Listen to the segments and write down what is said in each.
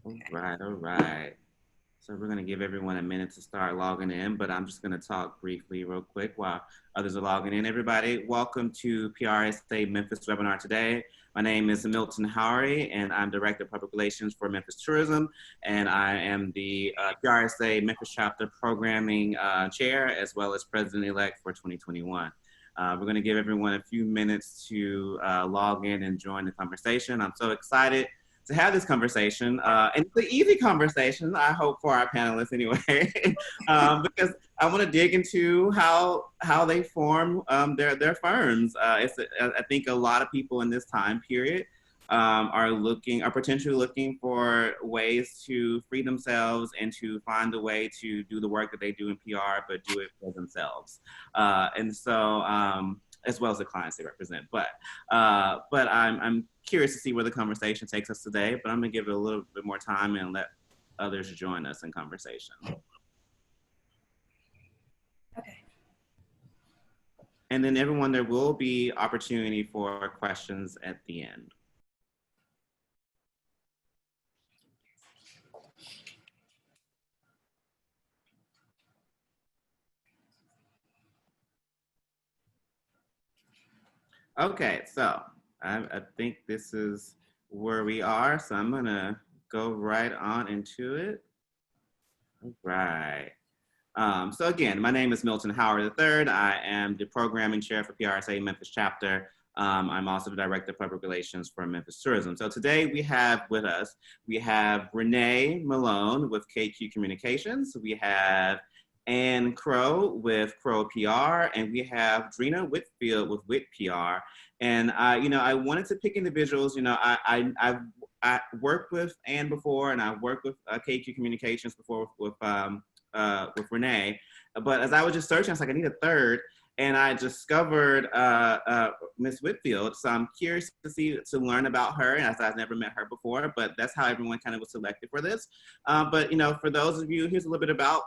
All right. So we're going to give everyone a minute to start logging in, but I'm just going to talk briefly real quick while others are logging in. Everybody, welcome to PRSA Memphis webinar today. My name is Milton Howery, and I'm Director of Public Relations for Memphis Tourism, and I am the PRSA Memphis Chapter Programming Chair, as well as President-elect for 2021. We're going to give everyone a few minutes to log in and join the conversation. I'm so excited to have this conversation. And it's an easy conversation, I hope, for our panelists anyway, because I want to dig into how they form their firms. I think a lot of people in this time period are potentially looking for ways to free themselves and to find a way to do the work that they do in PR, but do it for themselves. And so, as well as the clients they represent. But I'm curious to see where the conversation takes us today, but I'm gonna give it a little bit more time and let others join us in conversation. Okay. And then everyone, there will be opportunity for questions at the end. Okay, so I think this is where we are. So I'm gonna go right on into it. All right. So again, my name is Milton Howery III. I am the Programming Chair for PRSA Memphis Chapter. I'm also the Director of Public Relations for Memphis Tourism. So today we have with us, we have Renee Malone with KQ Communications. We have Ann Crowe with Crowe PR, and we have Dreena Whitfield with WhitPR. And I wanted to pick individuals. I've worked with Ann before, and I've worked with KQ Communications before with Renee. But as I was just searching, I was like, I need a third. And I discovered Miss Whitfield. So I'm curious to learn about her. And I've never met her before, but that's how everyone kind of was selected for this. But for those of you, here's a little bit about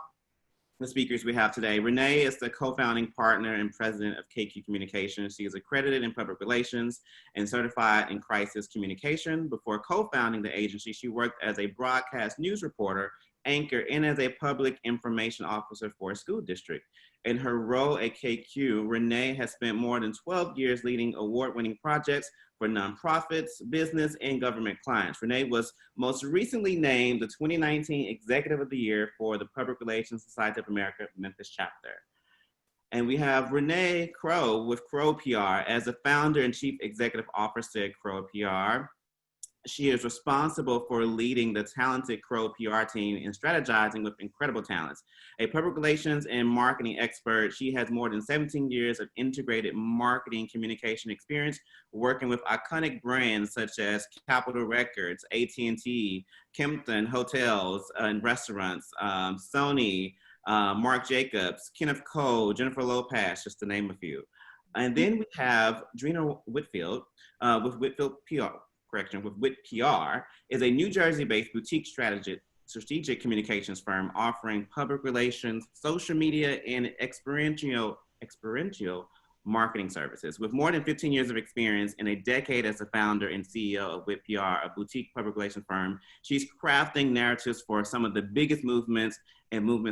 the speakers we have today. Renee is the co-founding partner and president of KQ Communications. She is accredited in public relations and certified in crisis communication. Before co-founding the agency, she worked as a broadcast news reporter, anchor, and as a public information officer for a school district. In her role at KQ, Renee has spent more than 12 years leading award-winning projects for nonprofits, business, and government clients. Renee was most recently named the 2019 Executive of the Year for the Public Relations Society of America Memphis Chapter. And we have Renee Crowe with Crowe PR as the founder and chief executive officer at Crowe PR. She is responsible for leading the talented Crowe PR team and strategizing with incredible talents. A public relations and marketing expert, she has more than 17 years of integrated marketing communication experience, working with iconic brands such as Capitol Records, AT&T, Kempton Hotels and Restaurants, Sony, Marc Jacobs, Kenneth Cole, Jennifer Lopez, just to name a few. And then we have Dreena Whitfield with Whitfield PR. With WhitPR, is a New Jersey-based boutique strategic communications firm offering public relations, social media, and experiential marketing services. With more than 15 years of experience and a decade as the founder and CEO of WhitPR, a boutique public relations firm, she's crafting narratives for some of the biggest movements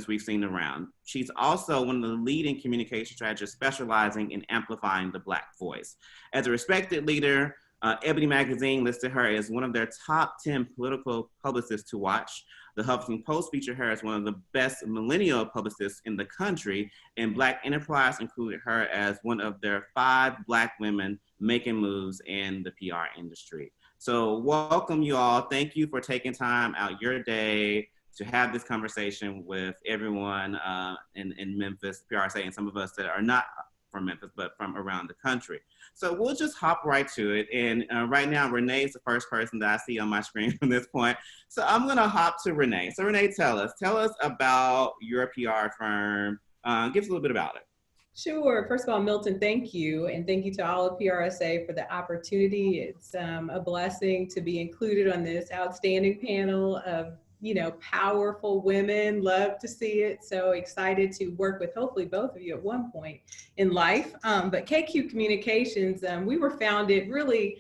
we've seen around. She's also one of the leading communication strategists specializing in amplifying the Black voice. As a respected leader, Ebony Magazine listed her as one of their top 10 political publicists to watch. The Huffington Post featured her as one of the best millennial publicists in the country, and Black Enterprise included her as one of their 5 Black women making moves in the PR industry. So welcome you all. Thank you for taking time out your day to have this conversation with everyone in Memphis, PRSA, and some of us that are not from Memphis, but from around the country. So we'll just hop right to it. And right now, Renee is the first person that I see on my screen from this point. So I'm gonna hop to Renee. So Renee, tell us about your PR firm. Give us a little bit about it. Sure. First of all, Milton, thank you. And thank you to all of PRSA for the opportunity. It's a blessing to be included on this outstanding panel of powerful women. Love to see it. So excited to work with hopefully both of you at one point in life. But KQ Communications, we were founded really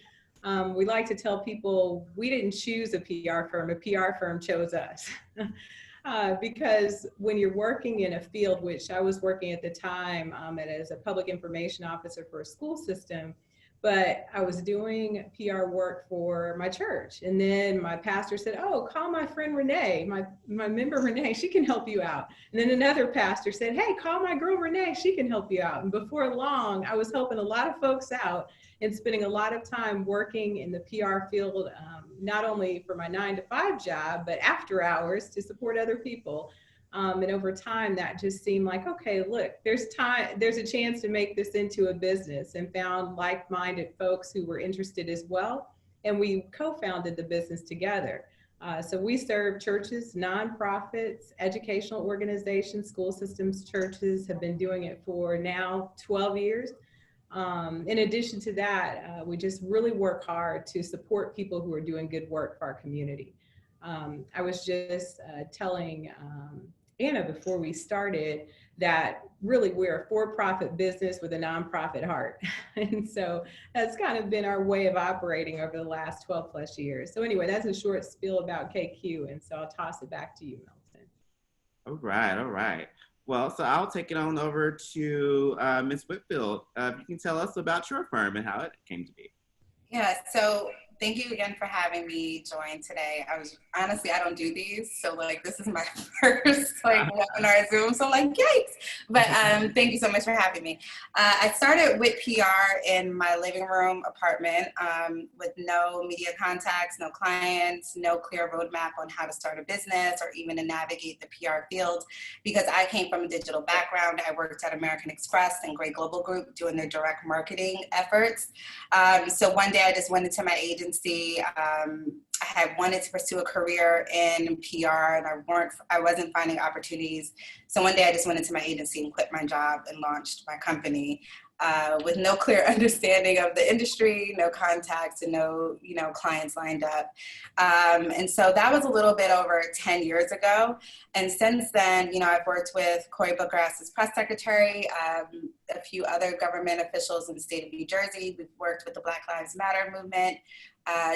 We like to tell people we didn't choose a PR firm, a PR firm chose us. Because when you're working in a field, which I was working at the time as a public information officer for a school system, but I was doing PR work for my church. And then my pastor said, oh, call my friend Renee, my member Renee, she can help you out. And then another pastor said, hey, call my girl Renee, she can help you out. And before long, I was helping a lot of folks out and spending a lot of time working in the PR field, not only for my 9-to-5 job, but after hours to support other people. And over time, that just seemed like, okay, look, there's a chance to make this into a business, and found like-minded folks who were interested as well. And we co-founded the business together. So we serve churches, nonprofits, educational organizations, school systems, churches, have been doing it for now 12 years. In addition to that, we just really work hard to support people who are doing good work for our community. I was just telling Anna before we started that really we're a for-profit business with a nonprofit heart. And so that's kind of been our way of operating over the last 12 plus years. So anyway, that's a short spiel about KQ. And so I'll toss it back to you, Milton. All right, all right. Well, so I'll take it on over to Ms. Whitfield. You can tell us about your firm and how it came to be. Yeah, so thank you again for having me join today. I don't do these, so like this is my first like webinar Zoom, so like yikes. But thank you so much for having me. I started WhitPR in my living room apartment with no media contacts, no clients, no clear roadmap on how to start a business or even to navigate the PR field, because I came from a digital background. I worked at American Express and Great Global Group doing their direct marketing efforts. So one day I just went into my agency. I had wanted to pursue a career in PR, and I wasn't finding opportunities. So one day I just went into my agency and quit my job and launched my company with no clear understanding of the industry, no contacts, and no clients lined up. And so that was a little bit over 10 years ago. And since then, I've worked with Cory Booker as his press secretary, a few other government officials in the state of New Jersey. We've worked with the Black Lives Matter movement,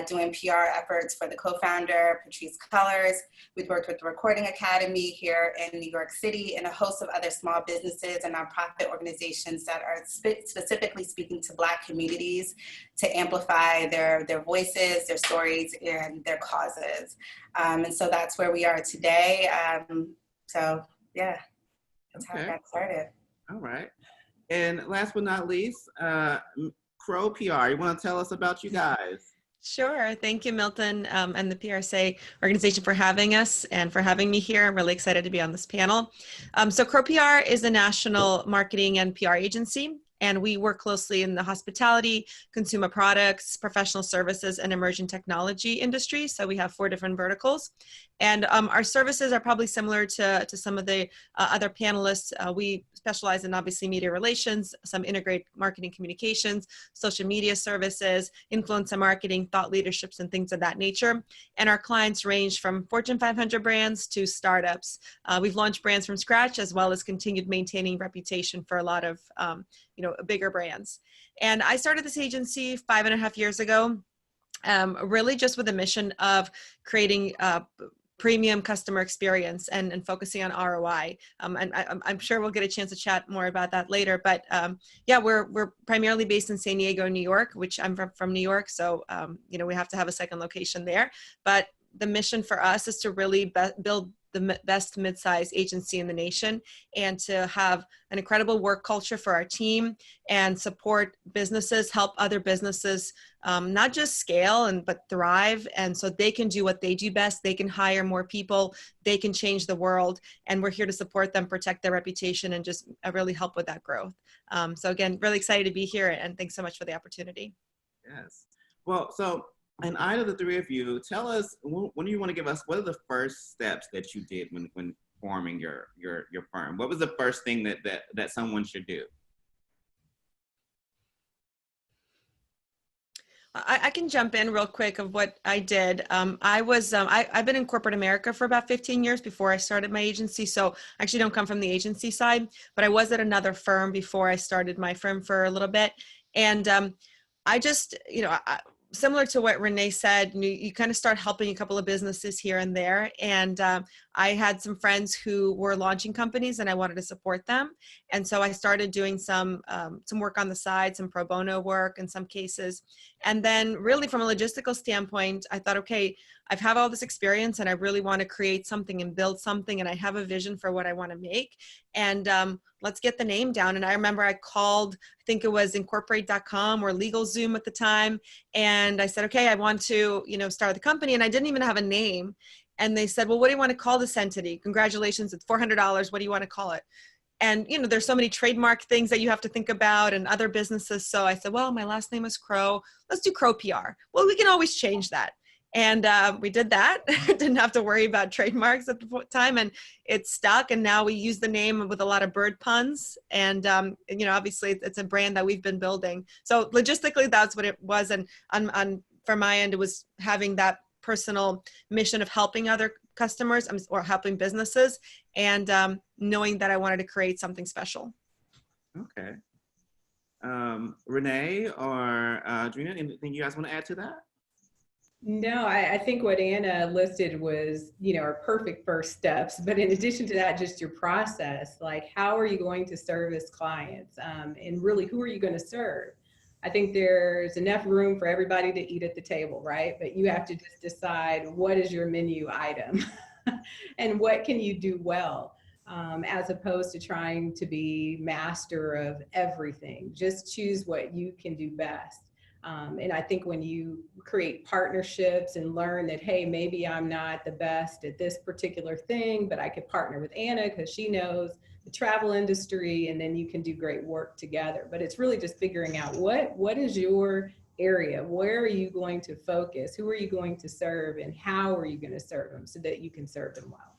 doing PR efforts for the co-founder, Patrice Cullors. We've worked with the Recording Academy here in New York City and a host of other small businesses and nonprofit organizations that are specifically speaking to Black communities to amplify their voices, their stories, and their causes. And so that's where we are today. So yeah, that's how I got started. All right. And last but not least, Crowe PR, you want to tell us about you guys? Sure. Thank you, Milton, and the PRSA organization for having us and for having me here. I'm really excited to be on this panel. So Crowe PR is a national marketing and PR agency, and we work closely in the hospitality, consumer products, professional services, and emerging technology industry. So we have 4 different verticals. And our services are probably similar to some of the other panelists. We specialize in obviously media relations, some integrate marketing communications, social media services, influencer marketing, thought leaderships, and things of that nature. And our clients range from Fortune 500 brands to startups. We've launched brands from scratch, as well as continued maintaining reputation for a lot of bigger brands. And I started this agency 5.5 years ago, really just with a mission of creating premium customer experience and focusing on ROI. And I'm sure we'll get a chance to chat more about that later. But yeah, we're primarily based in San Diego, New York, which I'm from New York. So, we have to have a second location there. But the mission for us is to really build the best mid-sized agency in the nation, and to have an incredible work culture for our team and support businesses, help other businesses not just scale but thrive. And so they can do what they do best. They can hire more people. They can change the world. And we're here to support them, protect their reputation, and just really help with that growth. So again, really excited to be here, and thanks so much for the opportunity. Yes. Well, so, and either of the 3 of you, tell us, when do you want to give us, what are the first steps that you did when forming your firm? What was the first thing that someone should do? I can jump in real quick of what I did. I've been in corporate America for about 15 years before I started my agency. So I actually don't come from the agency side, but I was at another firm before I started my firm for a little bit. And I just, similar to what Renee said, you kind of start helping a couple of businesses here and there. And I had some friends who were launching companies and I wanted to support them. And so I started doing some work on the side, some pro bono work in some cases. And then really from a logistical standpoint, I thought, okay, I've had all this experience and I really want to create something and build something. And I have a vision for what I want to make. And let's get the name down. And I remember I called, I think it was incorporate.com or LegalZoom at the time. And I said, okay, I want to, start the company. And I didn't even have a name. And they said, well, what do you want to call this entity? Congratulations, it's $400. What do you want to call it? And, there's so many trademark things that you have to think about and other businesses. So I said, well, my last name is Crowe. Let's do Crowe PR. Well, we can always change that. And we did that. Didn't have to worry about trademarks at the time, and it stuck. And now we use the name with a lot of bird puns. And obviously, it's a brand that we've been building. So logistically, that's what it was. And from my end, it was having that personal mission of helping other customers or helping businesses, and knowing that I wanted to create something special. Okay. Renee or Dreena, anything you guys want to add to that? No, I think what Anna listed was, our perfect first steps. But in addition to that, just your process, like how are you going to service clients? And really, who are you going to serve? I think there's enough room for everybody to eat at the table, right? But you have to just decide what is your menu item and what can you do well, as opposed to trying to be master of everything. Just choose what you can do best. And I think when you create partnerships and learn that, hey, maybe I'm not the best at this particular thing, but I could partner with Anna because she knows the travel industry, and then you can do great work together. But it's really just figuring out what is your area? Where are you going to focus? Who are you going to serve? And how are you going to serve them so that you can serve them well?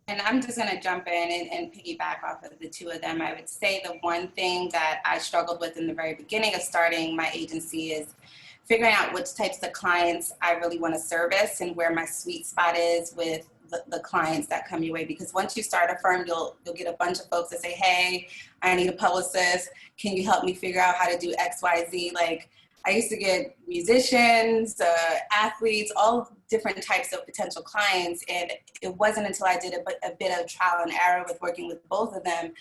And I'm just going to jump in and piggyback off of the two of them. I would say the one thing that I struggled with in the very beginning of starting my agency is figuring out which types of clients I really want to service and where my sweet spot is with the clients that come your way. Because once you start a firm, you'll get a bunch of folks that say, hey, I need a publicist. Can you help me figure out how to do X, Y, Z? Like, I used to get musicians, athletes, all different types of potential clients. And it wasn't until I did a bit of trial and error with working with both of them,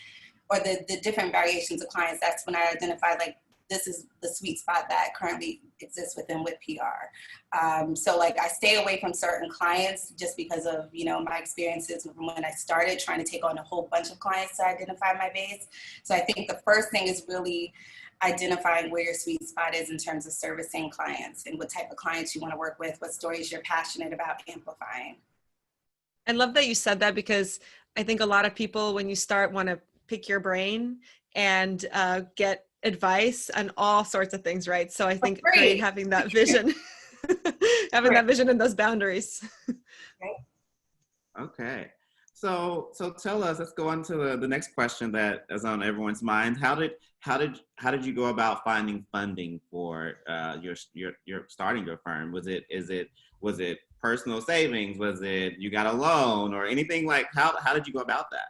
or the different variations of clients, that's when I identified, like, this is the sweet spot that currently exists within WhitPR. So like I stay away from certain clients just because of, my experiences from when I started trying to take on a whole bunch of clients to identify my base. So I think the first thing is really identifying where your sweet spot is in terms of servicing clients and what type of clients you want to work with, what stories you're passionate about amplifying. I love that you said that, because I think a lot of people, when you start, want to pick your brain and get advice on all sorts of things, right? So I think great having that vision, having that vision and those boundaries. Okay. So tell us, let's go on to the next question that is on everyone's mind. How did you go about finding funding for your starting your firm? Was it personal savings? Was it you got a loan or anything? Like how did you go about that?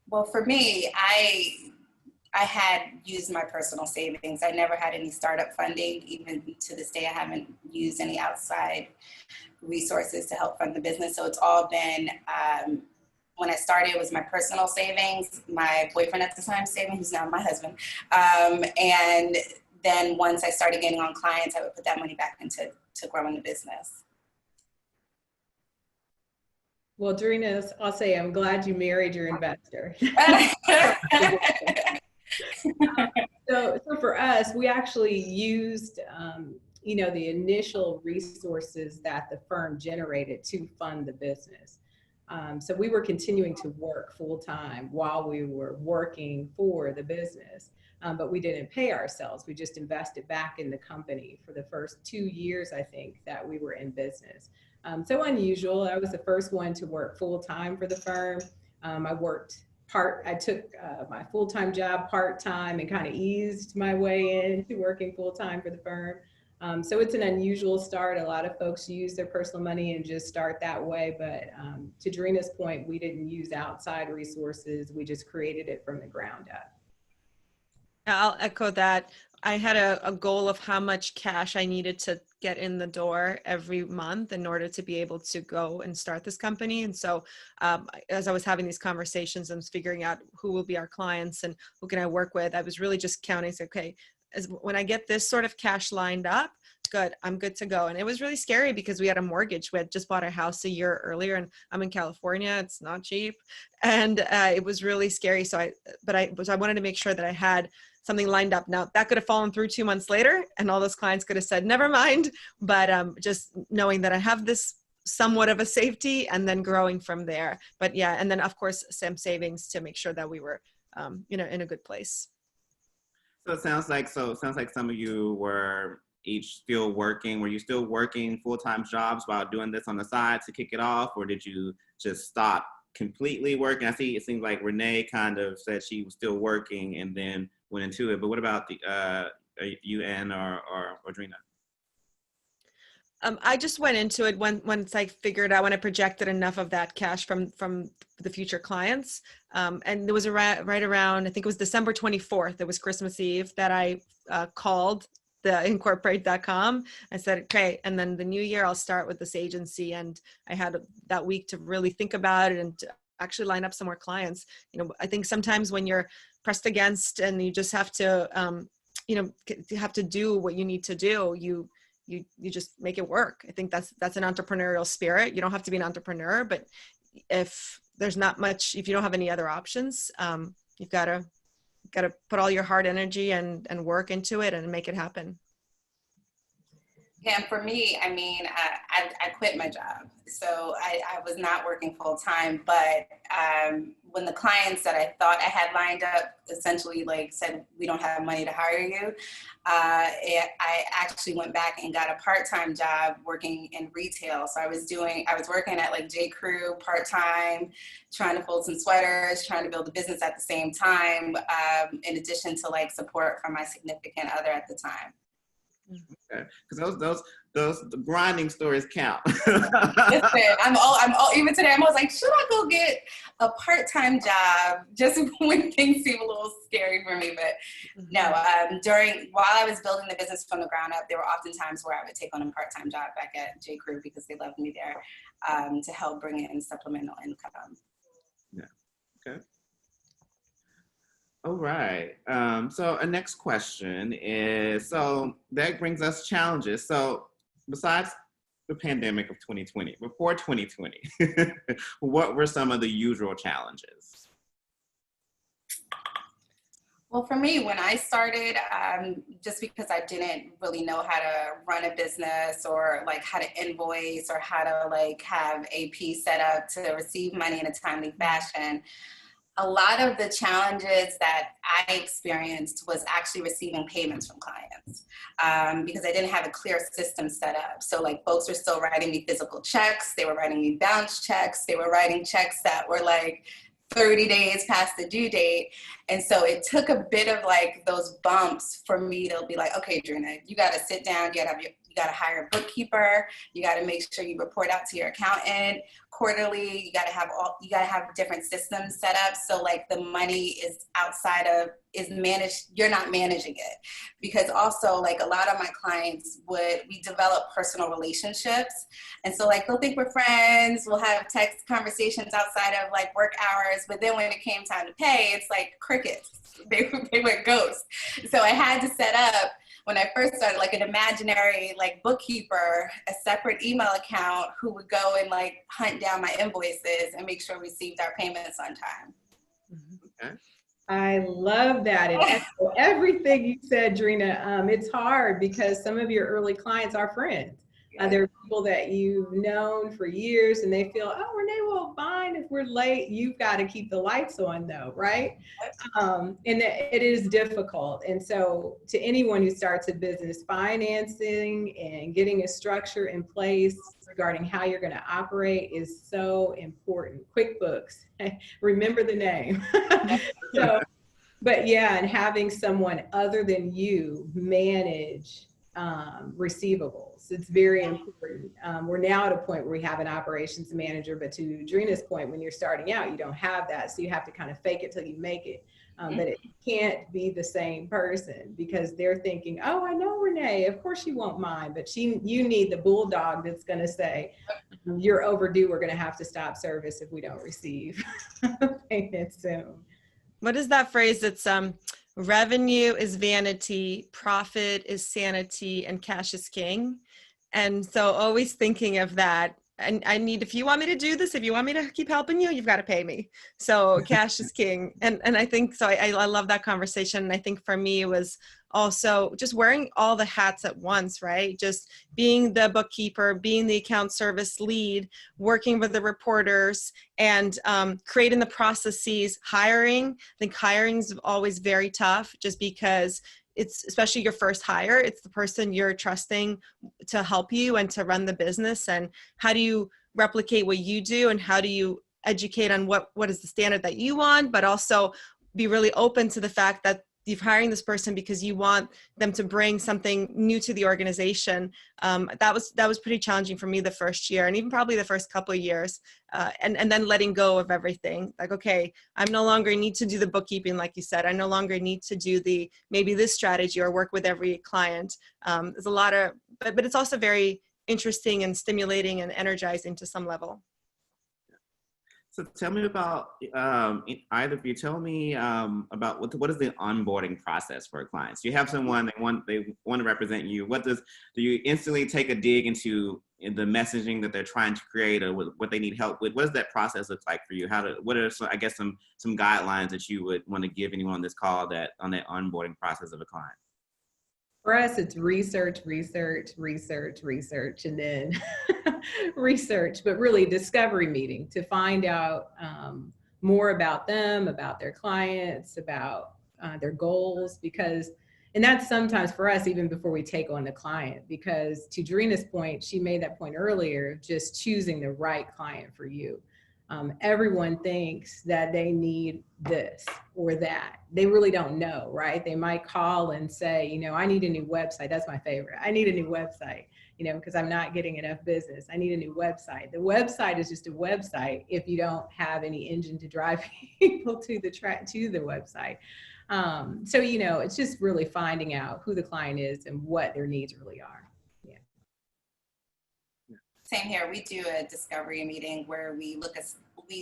Well, for me, I had used my personal savings. I never had any startup funding. Even to this day, I haven't used any outside resources to help fund the business. So it's all been, when I started, it was my personal savings, my boyfriend at the time saving, who's now my husband. And then once I started getting on clients, I would put that money back into growing the business. Well, Dreena, I'll say I'm glad you married your investor. So for us, we actually used, the initial resources that the firm generated to fund the business. So we were continuing to work full time while we were working for the business, but we didn't pay ourselves. We just invested back in the company for the first 2 years, I think, that we were in business. So unusual. I was the first one to work full time for the firm. I took my full-time job part-time and kind of eased my way into working full-time for the firm. So it's an unusual start. A lot of folks use their personal money and just start that way. But to Dreena's point, we didn't use outside resources. We just created it from the ground up. I'll echo that. I had a goal of how much cash I needed to get in the door every month in order to be able to go and start this company. And so as I was having these conversations and figuring out who will be our clients and who can I work with, I was really just counting, say, okay, when I get this sort of cash lined up, good, I'm good to go. And it was really scary because we had a mortgage. We had just bought a house a year earlier, and I'm in California. It's not cheap. And it was really scary. So I wanted to make sure that I had something lined up. Now that could have fallen through 2 months later and all those clients could have said, never mind. But just knowing that I have this somewhat of a safety and then growing from there. But yeah, and then of course, some savings to make sure that we were, in a good place. So it sounds like some of you were each still working. Were you still working full-time jobs while doing this on the side to kick it off, or did you just stop completely working? I see it seems like Renee kind of said she was still working and then went into it. But what about you and or Dreena? I just went into it once I figured out, when I projected enough of that cash from the future clients. And there was right around, I think it was December 24th, it was Christmas Eve, that I called the incorporate.com. I said, okay, and then the new year I'll start with this agency. And I had that week to really think about it and to actually line up some more clients. I think sometimes when you're pressed against and you just have to, you have to do what you need to do, you just make it work. I think that's an entrepreneurial spirit. You don't have to be an entrepreneur, but if there's not much, if you don't have any other options, you've got to put all your hard energy and work into it and make it happen. Yeah, and for me, I mean, I quit my job. So I was not working full time, but when the clients that I thought I had lined up essentially said, we don't have money to hire you, I actually went back and got a part-time job working in retail. So I was working at J. Crew part-time, trying to fold some sweaters, trying to build a business at the same time, in addition to support from my significant other at the time. Okay, because those grinding stories count. Listen, I'm all even today. I'm always like, should I go get a part-time job just when things seem a little scary for me? But no. While I was building the business from the ground up, there were often times where I would take on a part-time job back at J. Crew because they loved me there, to help bring in supplemental income. Yeah. Okay. All right. So a next question is, so that brings us challenges. So besides the pandemic of 2020, before 2020, what were some of the usual challenges? Well, for me, when I started, just because I didn't really know how to run a business or how to invoice or how to have AP set up to receive money in a timely fashion, a lot of the challenges that I experienced was actually receiving payments from clients, because I didn't have a clear system set up. So folks were still writing me physical checks. They were writing me bounce checks. They were writing checks that were 30 days past the due date. And so it took a bit of those bumps for me to be okay, Dreena, you got to sit down. You got to hire a bookkeeper. You got to make sure you report out to your accountant quarterly. You got to have different systems set up. So the money is managed. You're not managing it, because also a lot of my clients we develop personal relationships. And so they'll think we're friends. We'll have text conversations outside of work hours. But then when it came time to pay, it's crickets. They went ghosts. So I had to set up, when I first started, an imaginary bookkeeper, a separate email account who would go and hunt down my invoices and make sure we received our payments on time. Okay. I love that. And echo everything you said, Dreena. It's hard because some of your early clients are friends. They're people that you've known for years, and they feel, oh, Renee will fine if we're late. You've got to keep the lights on though, right? And it is difficult. And so to anyone who starts a business, financing and getting a structure in place regarding how you're going to operate is so important. QuickBooks, remember the name. So, but yeah, and having someone other than you manage receivables. It's very important. We're now at a point where we have an operations manager, but to Dreena's point, when you're starting out, you don't have that. So you have to kind of fake it till you make it. But it can't be the same person because they're thinking, oh, I know Renee, of course she won't mind, but you need the bulldog that's going to say, you're overdue, we're going to have to stop service if we don't receive payment soon. What is that phrase? It's revenue is vanity, profit is sanity, and cash is king. And so always thinking of that. And I need, if you want me to do this, if you want me to keep helping you, you've got to pay me. So cash is king. And I think, so I love that conversation. And I think for me, it was also just wearing all the hats at once, right? Just being the bookkeeper, being the account service lead, working with the reporters, and creating the processes, hiring. I think hiring is always very tough just because it's, especially your first hire, it's the person you're trusting to help you and to run the business. And how do you replicate what you do, and how do you educate on what is the standard that you want, but also be really open to the fact that you're hiring this person because you want them to bring something new to the organization. That was pretty challenging for me the first year, and even probably the first couple of years. And then letting go of everything. Like, okay, I'm no longer need to do the bookkeeping, like you said. I no longer need to do maybe this strategy or work with every client. There's a lot of, but it's also very interesting and stimulating and energizing to some level. So tell me about, either of you, tell me about what is the onboarding process for clients? You have someone, they want to represent you. Do you instantly take a dig into the messaging that they're trying to create, or what they need help with? What does that process look like for you? What are some, I guess, some guidelines that you would want to give anyone on this call on that onboarding process of a client? For us, it's research, and then research, but really discovery meeting to find out more about them, about their clients, about their goals, and that's sometimes for us, even before we take on the client, because to Dreena's point, she made that point earlier, just choosing the right client for you. Everyone thinks that they need this or that. They really don't know, right? They might call and say, I need a new website. That's my favorite. I need a new website, because I'm not getting enough business. I need a new website. The website is just a website if you don't have any engine to drive people to the website. So, it's just really finding out who the client is and what their needs really are. Same here. We do a discovery meeting where we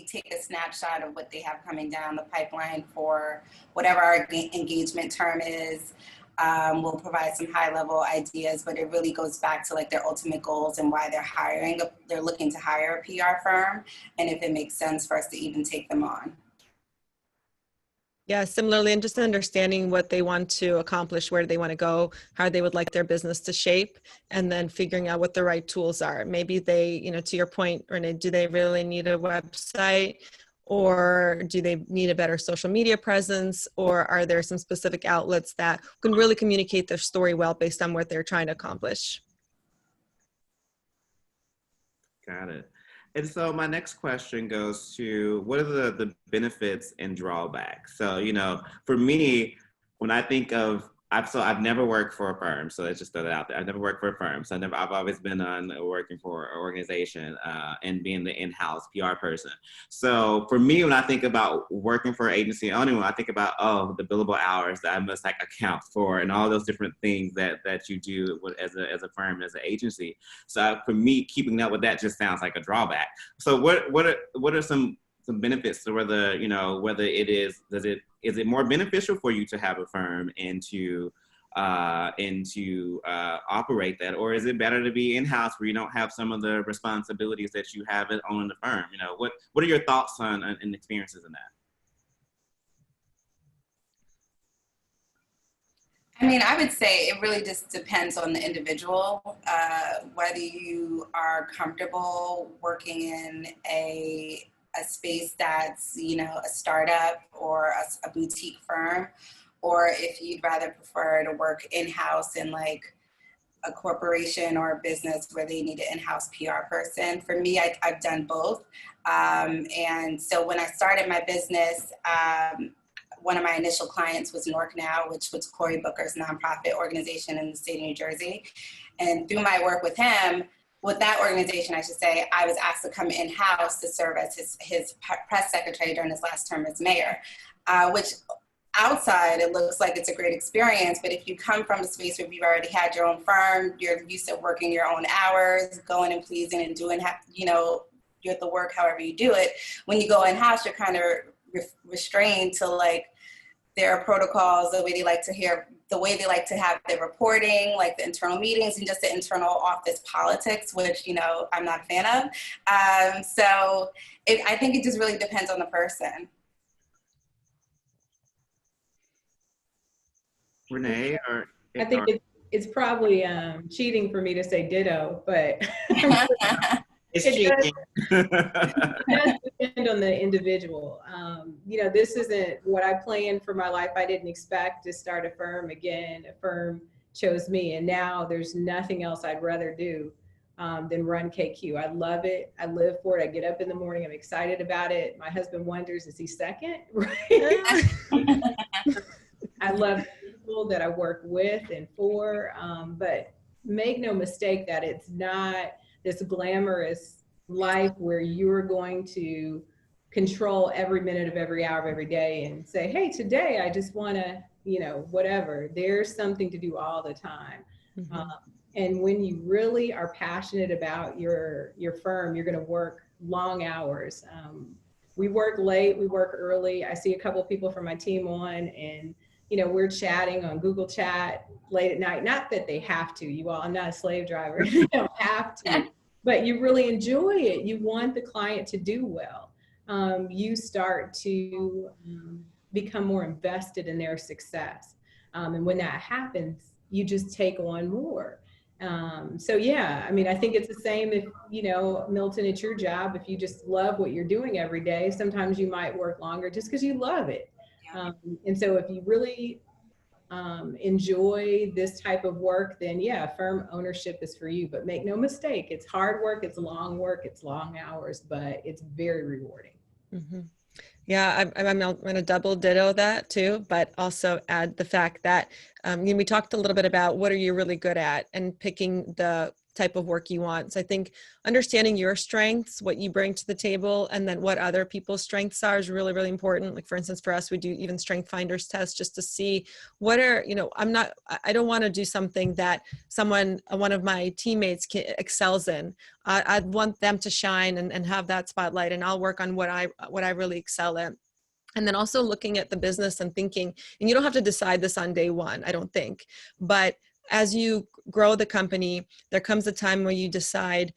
take a snapshot of what they have coming down the pipeline for whatever our engagement term is. We'll provide some high level ideas, but it really goes back to like their ultimate goals and why they're looking to hire a PR firm, and if it makes sense for us to even take them on. Yeah, similarly, and just understanding what they want to accomplish, where they want to go, how they would like their business to shape, and then figuring out what the right tools are. Maybe they, to your point, Renee, do they really need a website, or do they need a better social media presence, or are there some specific outlets that can really communicate their story well based on what they're trying to accomplish? Got it. And so my next question goes to, what are the benefits and drawbacks? So, for me, when I think of, I've never worked for a firm, so let's just throw that out there. I've never worked for a firm, so I've always been working for an organization and being the in-house PR person. So for me, when I think about working for an agency owner, when I think about the billable hours that I must account for, and all those different things that you do as a firm, as an agency. So for me, keeping up with that just sounds like a drawback. So what are some benefits to whether is it more beneficial for you to have a firm and to operate that, or is it better to be in-house where you don't have some of the responsibilities that you have at owning the firm? What are your thoughts on and experiences in that? I mean, I would say it really just depends on the individual, whether you are comfortable working in a space that's, a startup or a boutique firm, or if you'd rather prefer to work in-house in like a corporation or a business where they need an in-house PR person. For me, I've done both. And so when I started my business, one of my initial clients was Nork Now, which was Cory Booker's nonprofit organization in the state of New Jersey. And through my work with him, with that organization, I should say, I was asked to come in-house to serve as his press secretary during his last term as mayor, which outside, it looks like it's a great experience. But if you come from a space where you've already had your own firm, you're used to working your own hours, going and pleasing and doing, the work however you do it. When you go in-house, you're kind of restrained to like their protocols, the way they like to have their reporting, like the internal meetings and just the internal office politics, which, I'm not a fan of. I think it just really depends on the person. Renee, I think it's probably cheating for me to say ditto, but it's it cheating. does depend on the individual. This isn't what I planned for my life. I didn't expect to start a firm. Again, a firm chose me, and now there's nothing else I'd rather do than run KQ. I love it. I live for it. I get up in the morning. I'm excited about it. My husband wonders, is he second? Right? I love the people that I work with and for, but make no mistake that it's not this glamorous life where you're going to control every minute of every hour of every day and say, hey, today I just want to, whatever. There's something to do all the time. Mm-hmm. And when you really are passionate about your firm, you're going to work long hours. We work late, we work early. I see a couple of people from my team on, and we're chatting on Google Chat late at night. Not that they have to, you all, I'm not a slave driver. You don't have to, but you really enjoy it. You want the client to do well. You start to become more invested in their success. And when that happens, you just take on more. I think it's the same if, Milton, it's your job. If you just love what you're doing every day, sometimes you might work longer just because you love it. And so if you really enjoy this type of work, then firm ownership is for you. But make no mistake, it's hard work, it's long work, it's long hours, but it's very rewarding. Mm-hmm. Yeah, I'm going to double ditto that too, but also add the fact that we talked a little bit about what are you really good at and picking the type of work you want. So I think understanding your strengths, what you bring to the table, and then what other people's strengths are is really, really important. Like for instance, for us, we do even strength finders tests just to see what are, I don't want to do something that one of my teammates excels in. I'd want them to shine and have that spotlight, and I'll work on what I really excel at. And then also looking at the business and thinking, and you don't have to decide this on day one, I don't think, but as you grow the company, there comes a time where you decide,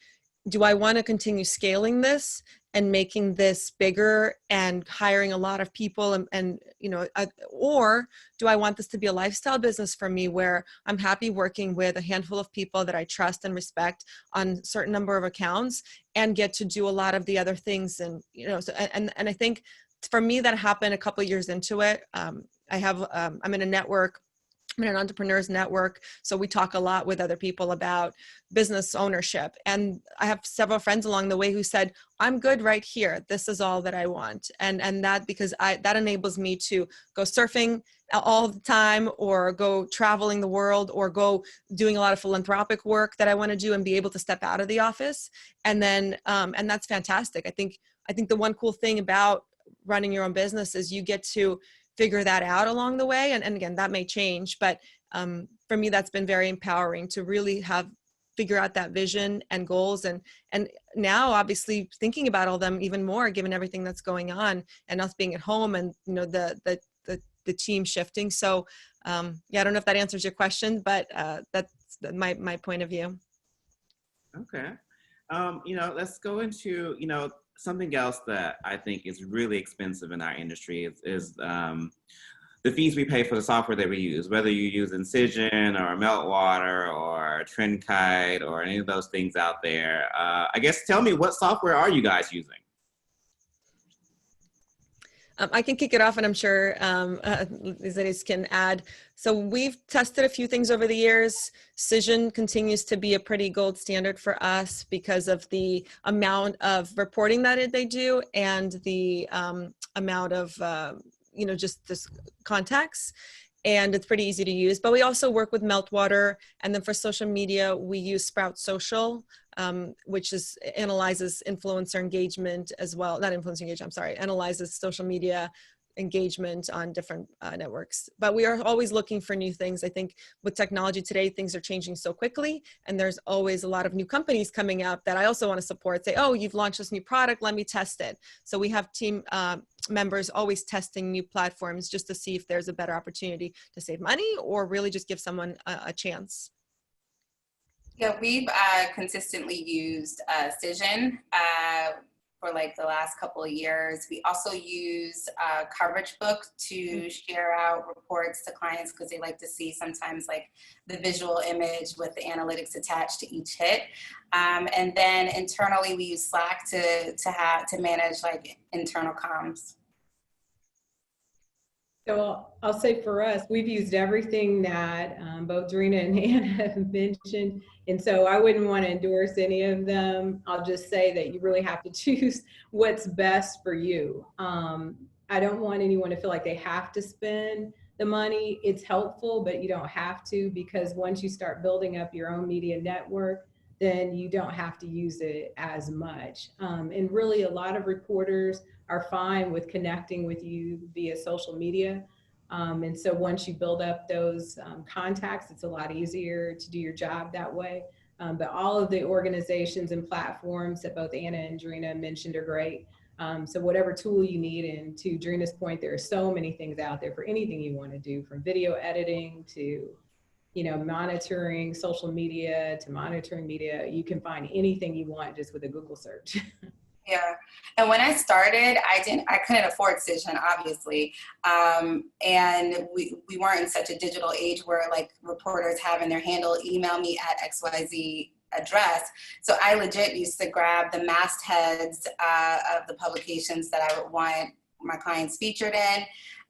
do I want to continue scaling this and making this bigger and hiring a lot of people or do I want this to be a lifestyle business for me where I'm happy working with a handful of people that I trust and respect on a certain number of accounts and get to do a lot of the other things. And, and I think for me, that happened a couple of years into it. I'm in a network. I'm in an entrepreneurs network. So we talk a lot with other people about business ownership. And I have several friends along the way who said, I'm good right here. This is all that I want. And that because that enables me to go surfing all the time or go traveling the world or go doing a lot of philanthropic work that I want to do and be able to step out of the office. And then, and that's fantastic. I think the one cool thing about running your own business is you get to figure that out along the way. And again, that may change, but for me, that's been very empowering to really figure out that vision and goals. And now obviously thinking about all them even more, given everything that's going on and us being at home and, the team shifting. So I don't know if that answers your question, but that's my point of view. Okay. Let's go into, something else that I think is really expensive in our industry is the fees we pay for the software that we use, whether you use Incision or Meltwater or Trendkite or any of those things out there. I guess tell me, what software are you guys using? I can kick it off, and I'm sure Zedis can add. So we've tested a few things over the years. Cision continues to be a pretty gold standard for us because of the amount of reporting that they do and the amount of, just this contacts. And it's pretty easy to use. But we also work with Meltwater. And then for social media, we use Sprout Social, which analyzes influencer engagement as well. Not influencer engagement, I'm sorry, analyzes social media engagement on different networks. But we are always looking for new things. I think with technology today, things are changing so quickly, and there's always a lot of new companies coming up that I also want to support. Say, oh, you've launched this new product, let me test it. So we have team members always testing new platforms just to see if there's a better opportunity to save money or really just give someone a chance. Yeah, we've consistently used Cision for like the last couple of years. We also use Coverage Book to share out reports to clients because they like to see sometimes like the visual image with the analytics attached to each hit. And then internally we use Slack to manage like internal comms. So I'll say for us, we've used everything that both Dreena and Anna have mentioned. And so I wouldn't want to endorse any of them. I'll just say that you really have to choose what's best for you. I don't want anyone to feel like they have to spend the money. It's helpful, but you don't have to, because once you start building up your own media network, then you don't have to use it as much. And really a lot of reporters are fine with connecting with you via social media. And so once you build up those contacts, it's a lot easier to do your job that way. But all of the organizations and platforms that both Anna and Dreena mentioned are great. So whatever tool you need, and to Dreena's point, there are so many things out there for anything you want to do, from video editing to monitoring social media to monitoring media. You can find anything you want just with a Google search. Yeah, and when I started, I couldn't afford Cision, obviously, and we weren't in such a digital age where like reporters have in their handle, email me at XYZ address. So I legit used to grab the mastheads of the publications that I would want my clients featured in,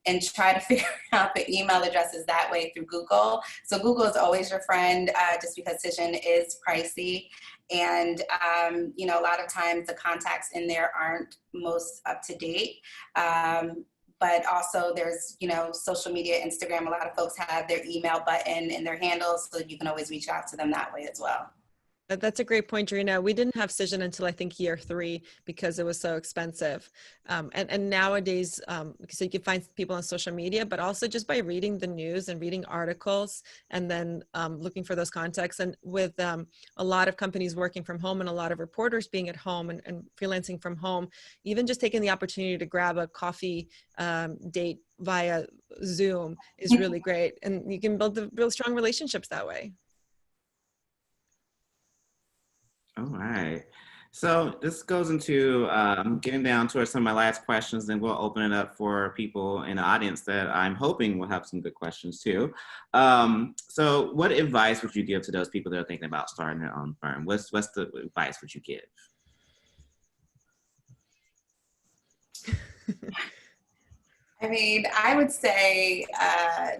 and try to figure out the email addresses that way through Google. So Google is always your friend, just because Cision is pricey. And, a lot of times the contacts in there aren't most up to date. But also there's, social media, Instagram, a lot of folks have their email button in their handles, so you can always reach out to them that way as well. That's a great point, Dreena. We didn't have Cision until I think year 3 because it was so expensive. And nowadays, so you can find people on social media, but also just by reading the news and reading articles, and then looking for those contacts. And with a lot of companies working from home and a lot of reporters being at home and freelancing from home, even just taking the opportunity to grab a coffee date via Zoom is really great. And you can build real strong relationships that way. All right. So this goes into getting down towards some of my last questions, and we'll open it up for people in the audience that I'm hoping will have some good questions too. So what advice would you give to those people that are thinking about starting their own firm? What's the advice would you give? I mean, I would say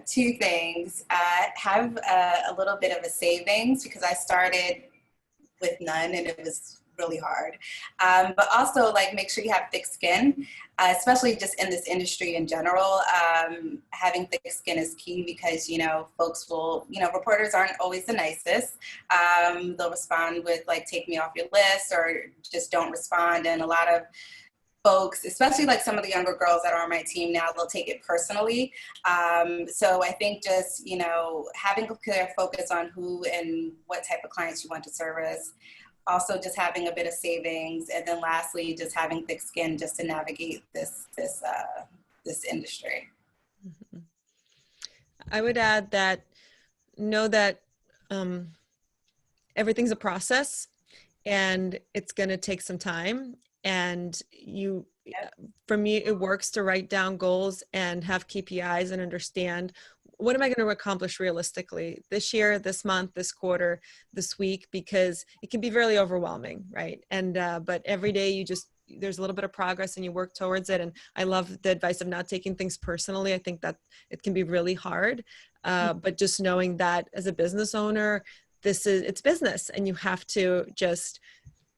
2 things. Have a little bit of a savings, because I started with none and it was really hard. But also, like, make sure you have thick skin, especially just in this industry in general. Having thick skin is key, because, folks will, reporters aren't always the nicest. They'll respond with like, take me off your list, or just don't respond. And a lot of folks, especially like some of the younger girls that are on my team now, they'll take it personally. So I think just, having a clear focus on who and what type of clients you want to service. Also just having a bit of savings. And then lastly, just having thick skin just to navigate this industry. Mm-hmm. I would add that, know that everything's a process and it's going to take some time. And for me, it works to write down goals and have KPIs and understand, what am I going to accomplish realistically this year, this month, this quarter, this week, because it can be really overwhelming, right? And but every day there's a little bit of progress and you work towards it. And I love the advice of not taking things personally. I think that it can be really hard, but just knowing that as a business owner, it's business, and you have to just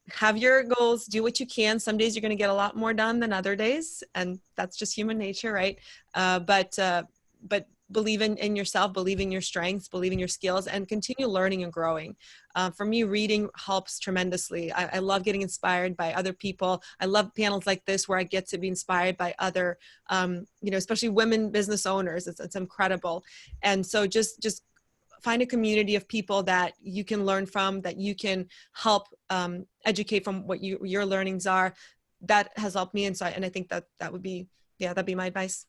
have your goals, do what you can. Some days you're going to get a lot more done than other days, and that's just human nature, right? But believe in yourself, believe in your strengths, believe in your skills, and continue learning and growing. For me, reading helps tremendously. I love getting inspired by other people. I love panels like this where I get to be inspired by other, especially women business owners. It's incredible. And so just find a community of people that you can learn from, that you can help educate from what your learnings are. That has helped me. And I think that'd be my advice.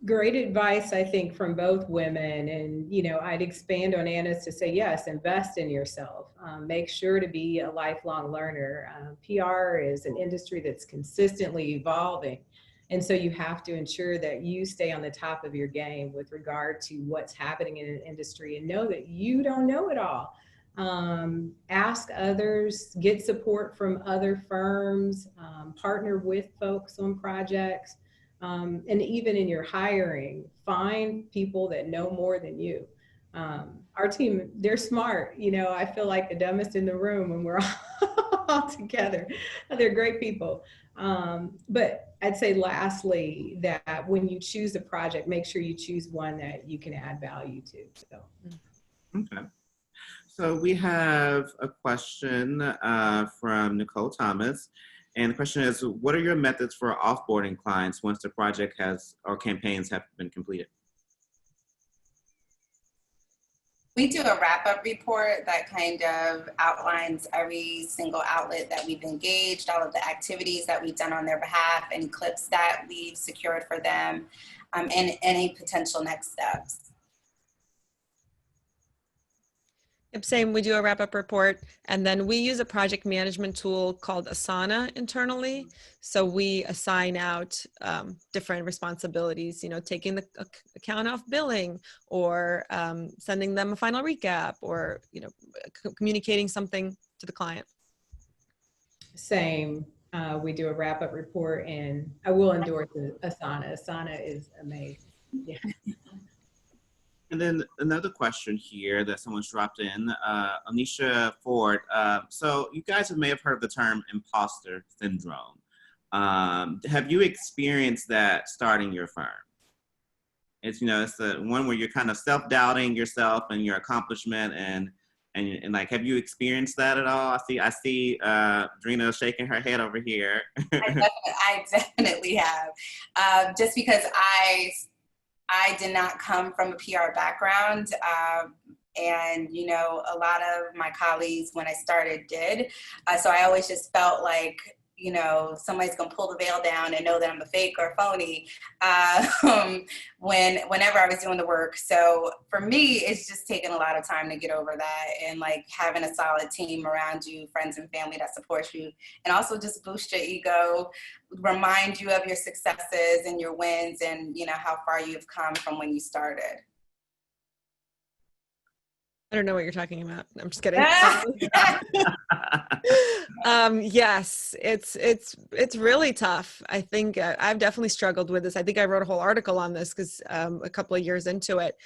Great advice, I think, from both women. And, I'd expand on Anna's to say, yes, invest in yourself. Make sure to be a lifelong learner. PR is an industry that's consistently evolving. And so you have to ensure that you stay on the top of your game with regard to what's happening in an industry, and know that you don't know it all. Ask others, get support from other firms, partner with folks on projects. And even in your hiring, find people that know more than you. Our team, they're smart. I feel like the dumbest in the room when we're all together. They're great people. But I'd say lastly, that when you choose a project, make sure you choose one that you can add value to. So. Okay. So we have a question from Nicole Thomas. And the question is, what are your methods for offboarding clients once the project or campaigns have been completed? We do a wrap-up report that kind of outlines every single outlet that we've engaged, all of the activities that we've done on their behalf, any clips that we've secured for them, and any potential next steps. Yep, same. We do a wrap-up report, and then we use a project management tool called Asana internally. So we assign out different responsibilities, taking the account of billing, or sending them a final recap, or communicating something to the client. Same. We do a wrap-up report, and I will endorse Asana. Asana is amazing. Yeah. And then another question here that someone's dropped in, Anisha Ford. So you guys may have heard of the term imposter syndrome. Have you experienced that starting your firm? It's, it's the one where you're kind of self-doubting yourself and your accomplishment, and like, have you experienced that at all? I see Dreena shaking her head over here. I definitely have, just because I did not come from a PR background, and a lot of my colleagues when I started did. So I always just felt like, somebody's gonna pull the veil down and know that I'm a fake or a phony whenever I was doing the work. So for me, it's just taken a lot of time to get over that, and like having a solid team around you, friends and family that support you, and also just boost your ego, remind you of your successes and your wins, and how far you've come from when you started. I don't know what you're talking about. I'm just kidding. Yes, it's really tough. I think I've definitely struggled with this. I think I wrote a whole article on this because a couple of years into it,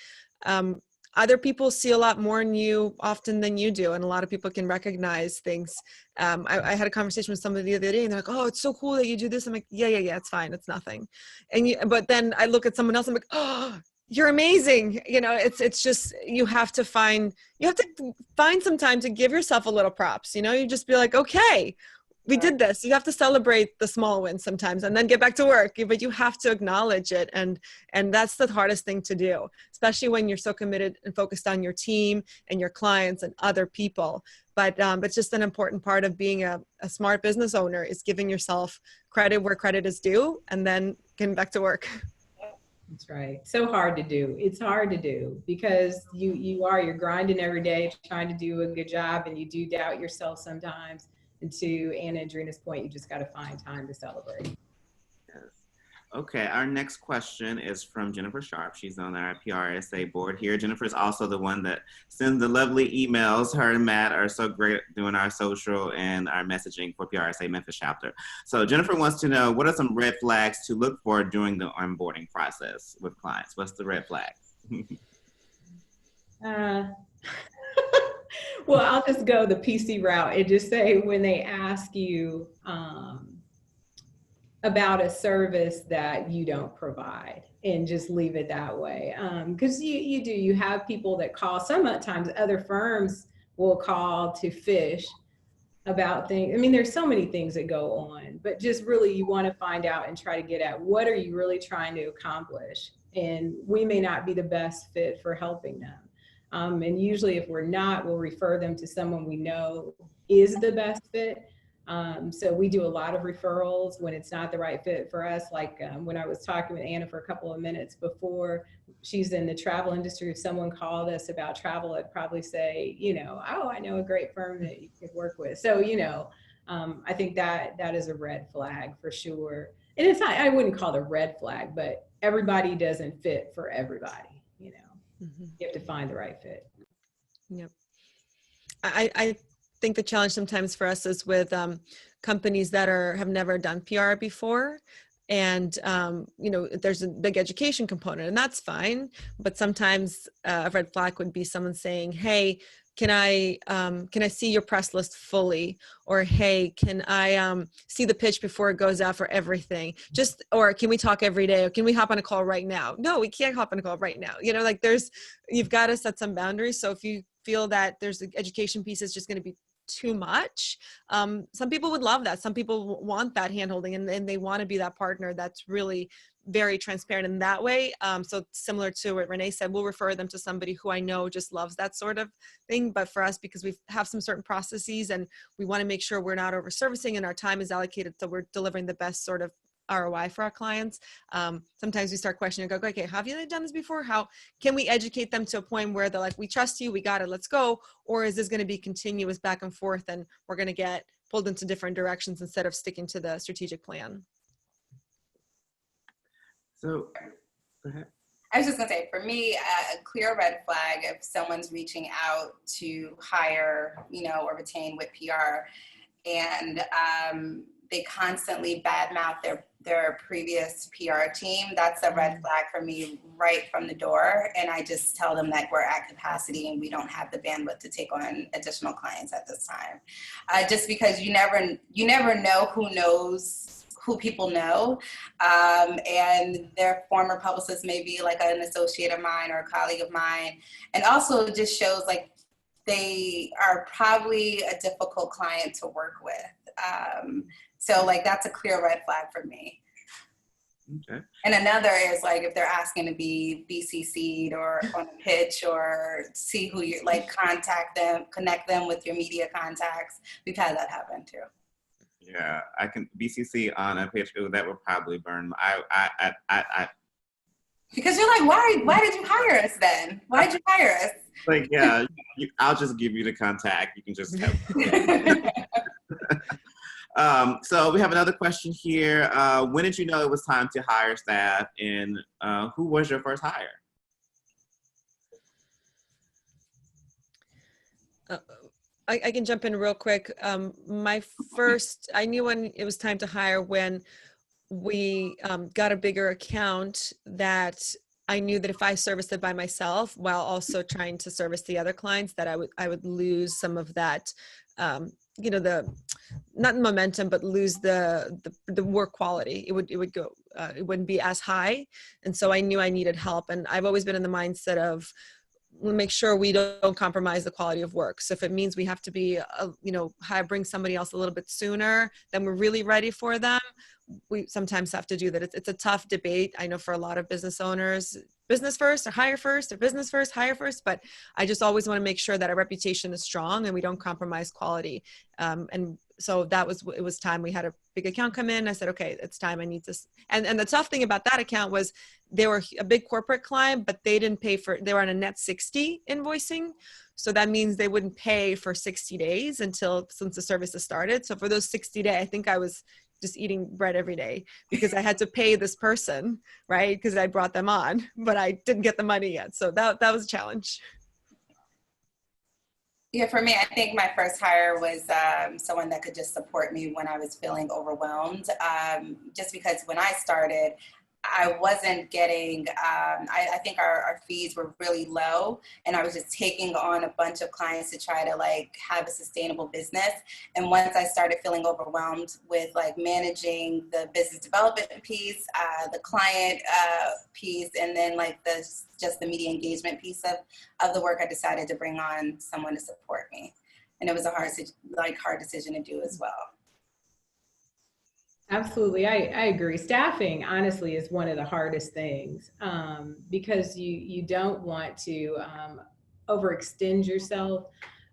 other people see a lot more in you often than you do, and a lot of people can recognize things. I had a conversation with somebody the other day, and they're like, "Oh, it's so cool that you do this." I'm like, "Yeah, it's fine. It's nothing." But then I look at someone else, I'm like, "Oh, you're amazing." It's just, you have to find some time to give yourself a little props. You just be like, okay, we did this. You have to celebrate the small wins sometimes and then get back to work, but you have to acknowledge it. And that's the hardest thing to do, especially when you're so committed and focused on your team and your clients and other people. But it's just an important part of being a smart business owner, is giving yourself credit where credit is due and then getting back to work. That's right. So hard to do. It's hard to do because you're grinding every day, trying to do a good job, and you do doubt yourself sometimes. And to Anna and Dreena's point, you just got to find time to celebrate. Yes. Okay, our next question is from Jennifer Sharp. She's on our PRSA board here. Jennifer is also the one that sends the lovely emails. Her and Matt are so great doing our social and our messaging for PRSA Memphis chapter. So Jennifer wants to know, what are some red flags to look for during the onboarding process with clients? What's the red flags? Well, I'll just go the PC route and just say, when they ask you about a service that you don't provide, and just leave it that way. Because you have people that call. Sometimes other firms will call to fish about things. I mean, there's so many things that go on, but just really you want to find out and try to get at what are you really trying to accomplish? And we may not be the best fit for helping them. And usually if we're not, we'll refer them to someone we know is the best fit. So we do a lot of referrals when it's not the right fit for us. Like when I was talking with Anna for a couple of minutes before, she's in the travel industry. If someone called us about travel, I'd probably say, oh, I know a great firm that you could work with. So, I think that is a red flag for sure. And it's not, I wouldn't call it a red flag, but everybody doesn't fit for everybody, Mm-hmm. You have to find the right fit. Yep. I think the challenge sometimes for us is with companies that have never done PR before. And, there's a big education component, and that's fine. But sometimes a red flag would be someone saying, hey, can I see your press list fully? Or, hey, can I see the pitch before it goes out for everything? Or can we talk every day? Or can we hop on a call right now? No, we can't hop on a call right now. You've got to set some boundaries. So if you feel that there's the education piece is just going to be too much. Some people would love that. Some people want that handholding, and they want to be that partner that's really very transparent in that way. So similar to what Renee said, we'll refer them to somebody who I know just loves that sort of thing. But for us, because we have some certain processes and we want to make sure we're not over servicing and our time is allocated so we're delivering the best sort of ROI for our clients. Sometimes we start questioning and go, okay, have you done this before? How can we educate them to a point where they're like, we trust you, we got it, let's go? Or is this going to be continuous back and forth and we're going to get pulled into different directions instead of sticking to the strategic plan? So, go ahead. I was just gonna say, for me, a clear red flag if someone's reaching out to hire, or retain WhitPR, and they constantly badmouth their previous PR team. That's a red flag for me right from the door. And I just tell them that we're at capacity and we don't have the bandwidth to take on additional clients at this time. Just because you never know who people know, and their former publicist may be like an associate of mine or a colleague of mine. And also it just shows like they are probably a difficult client to work with. So like that's a clear red flag for me. Okay. And another is like if they're asking to be BCC'd or on a pitch or see who you like, contact them, connect them with your media contacts. We've had that happen too. Yeah, I can BCC on a pitch. Ooh, that would probably burn. I Because you're like, why did you hire us then? Why did you hire us? Like, yeah, I'll just give you the contact. You can just have. So we have another question here. When did you know it was time to hire staff, and who was your first hire? I can jump in real quick. I knew when it was time to hire when we got a bigger account that I knew that if I serviced it by myself while also trying to service the other clients, that I would lose some of that, the not momentum, but lose the work quality. It would go, it wouldn't be as high. And so I knew I needed help. And I've always been in the mindset of, we'll make sure we don't compromise the quality of work. So if it means we have to be, bring somebody else a little bit sooner than we're really ready for them, we sometimes have to do that. It's a tough debate. I know for a lot of business owners, business first or hire first, or business first, hire first. But I just always want to make sure that our reputation is strong and we don't compromise quality. And so it was time. We had a big account come in. I said, okay, it's time. I need this. And the tough thing about that account was they were a big corporate client, but they didn't pay they were on a net 60 invoicing. So that means they wouldn't pay for 60 days since the services started. So for those 60 days, I think I was just eating bread every day because I had to pay this person, right? Because I brought them on, but I didn't get the money yet. So that was a challenge. Yeah, for me, I think my first hire was someone that could just support me when I was feeling overwhelmed. Just because when I started, I wasn't getting, I think our fees were really low, and I was just taking on a bunch of clients to try to like have a sustainable business. And once I started feeling overwhelmed with like managing the business development piece, the client piece, and then like just the media engagement piece of the work, I decided to bring on someone to support me. And it was a hard decision to do as well. Absolutely, I agree. Staffing, honestly, is one of the hardest things because you don't want to overextend yourself,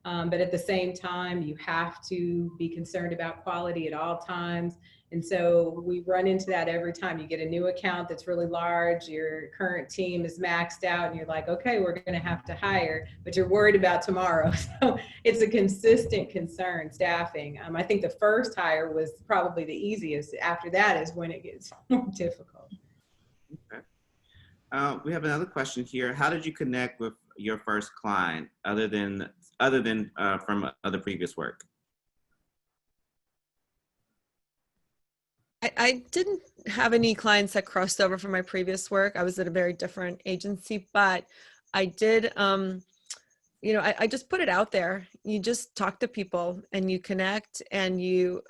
but at the same time, you have to be concerned about quality at all times. And so we run into that every time you get a new account that's really large, your current team is maxed out, and you're like, okay, we're going to have to hire, but you're worried about tomorrow. So it's a consistent concern, staffing. I think the first hire was probably the easiest. After that is when it gets more difficult. Okay. We have another question here. How did you connect with your first client other than from other previous work? I didn't have any clients that crossed over from my previous work. I was at a very different agency, but I did, I just put it out there. You just talk to people and you connect and you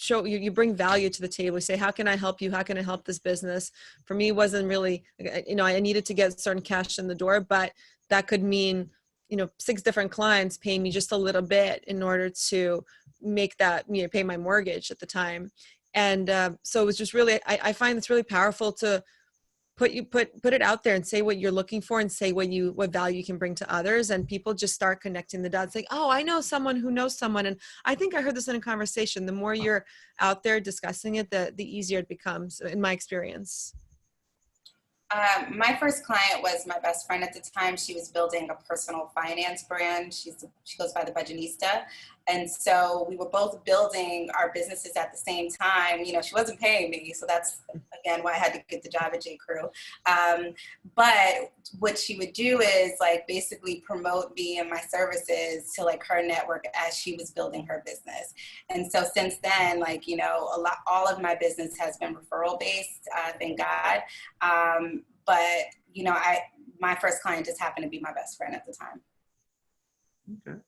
you bring value to the table. You say, how can I help you? How can I help this business? For me, it wasn't really, I needed to get certain cash in the door, but that could mean, 6 different clients paying me just a little bit in order to make that, pay my mortgage at the time. And so it was just really, I find it's really powerful to put it out there and say what you're looking for and say what value you can bring to others. And people just start connecting the dots, like, oh, I know someone who knows someone. And I think I heard this in a conversation. The more you're out there discussing it, the easier it becomes, in my experience. My first client was my best friend at the time. She was building a personal finance brand. She goes by the Budgetista. And so we were both building our businesses at the same time. She wasn't paying me. So that's, again, why I had to get the job at J. Crew. But what she would do is like basically promote me and my services to like her network as she was building her business. And so since then, like, all of my business has been referral based, thank God. But, my first client just happened to be my best friend at the time. Okay.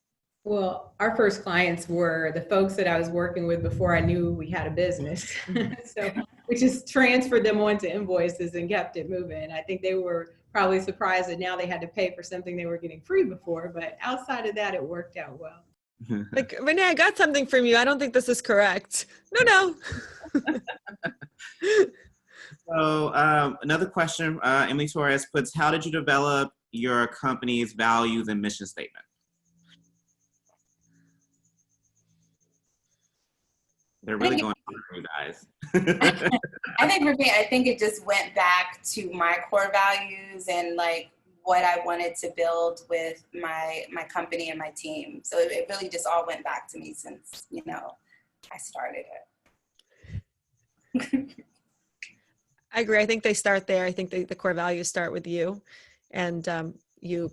Well, our first clients were the folks that I was working with before I knew we had a business. So we just transferred them onto invoices and kept it moving. I think they were probably surprised that now they had to pay for something they were getting free before, but outside of that, it worked out well. Like, Renee, I got something from you. I don't think this is correct. No. So another question, Emily Torres puts, how did you develop your company's values and mission statement? They're really going for you guys. I think for me, I think it just went back to my core values and like what I wanted to build with my company and my team. So it really just all went back to me since, I started it. I agree. I think they start there. I think the core values start with you, and you